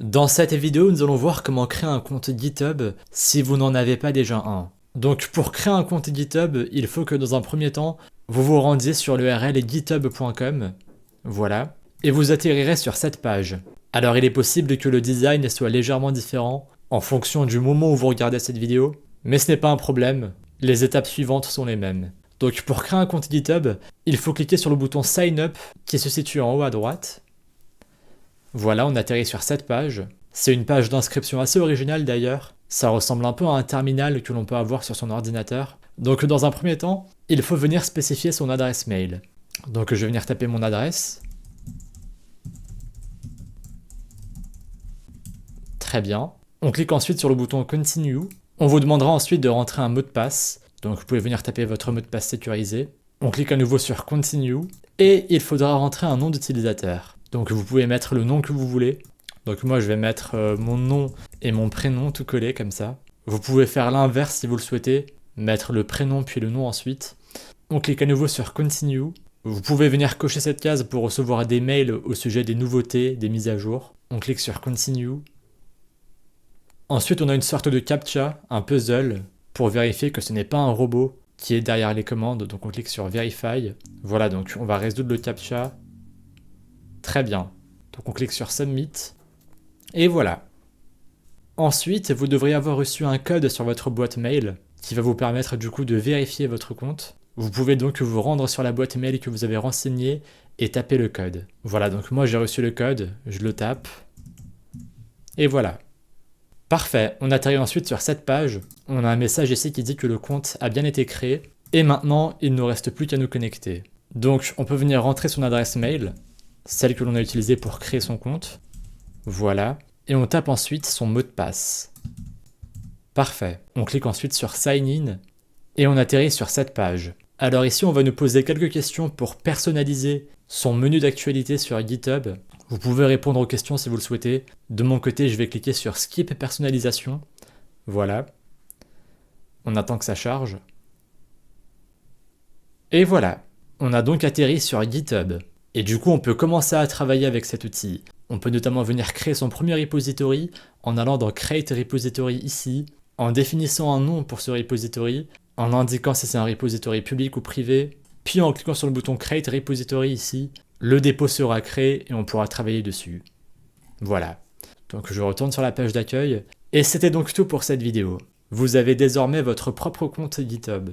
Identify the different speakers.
Speaker 1: Dans cette vidéo, nous allons voir comment créer un compte GitHub si vous n'en avez pas déjà un. Donc pour créer un compte GitHub, il faut que dans un premier temps, vous vous rendiez sur l'URL github.com, voilà, et vous atterrirez sur cette page. Alors il est possible que le design soit légèrement différent en fonction du moment où vous regardez cette vidéo, mais ce n'est pas un problème, les étapes suivantes sont les mêmes. Donc pour créer un compte GitHub, il faut cliquer sur le bouton Sign Up qui se situe en haut à droite. Voilà, on atterrit sur cette page. C'est une page d'inscription assez originale d'ailleurs. Ça ressemble un peu à un terminal que l'on peut avoir sur son ordinateur. Donc dans un premier temps, il faut venir spécifier son adresse mail. Donc je vais venir taper mon adresse. Très bien. On clique ensuite sur le bouton Continue. On vous demandera ensuite de rentrer un mot de passe. Donc vous pouvez venir taper votre mot de passe sécurisé. On clique à nouveau sur Continue. Et il faudra rentrer un nom d'utilisateur. Donc vous pouvez mettre le nom que vous voulez. Donc moi je vais mettre mon nom et mon prénom tout collé comme ça. Vous pouvez faire l'inverse si vous le souhaitez. Mettre le prénom puis le nom ensuite. On clique à nouveau sur Continue. Vous pouvez venir cocher cette case pour recevoir des mails au sujet des nouveautés, des mises à jour. On clique sur Continue. Ensuite on a une sorte de captcha, un puzzle, pour vérifier que ce n'est pas un robot qui est derrière les commandes. Donc on clique sur Verify. Voilà, donc on va résoudre le captcha. Très bien. Donc on clique sur Submit. Et voilà. Ensuite, vous devriez avoir reçu un code sur votre boîte mail qui va vous permettre du coup de vérifier votre compte. Vous pouvez donc vous rendre sur la boîte mail que vous avez renseignée et taper le code. Voilà, donc moi j'ai reçu le code, je le tape. Et voilà. Parfait, on atterrit ensuite sur cette page. On a un message ici qui dit que le compte a bien été créé. Et maintenant, il ne nous reste plus qu'à nous connecter. Donc on peut venir rentrer son adresse mail, celle que l'on a utilisée pour créer son compte. Voilà. Et on tape ensuite son mot de passe. Parfait. On clique ensuite sur Sign In et on atterrit sur cette page. Alors ici, on va nous poser quelques questions pour personnaliser son menu d'actualité sur GitHub. Vous pouvez répondre aux questions si vous le souhaitez. De mon côté, je vais cliquer sur Skip personnalisation. Voilà. On attend que ça charge. Et voilà. On a donc atterri sur GitHub. Et du coup, on peut commencer à travailler avec cet outil. On peut notamment venir créer son premier repository en allant dans Create Repository ici, en définissant un nom pour ce repository, en indiquant si c'est un repository public ou privé, puis en cliquant sur le bouton Create Repository ici, le dépôt sera créé et on pourra travailler dessus. Voilà. Donc je retourne sur la page d'accueil, et c'était donc tout pour cette vidéo. Vous avez désormais votre propre compte GitHub.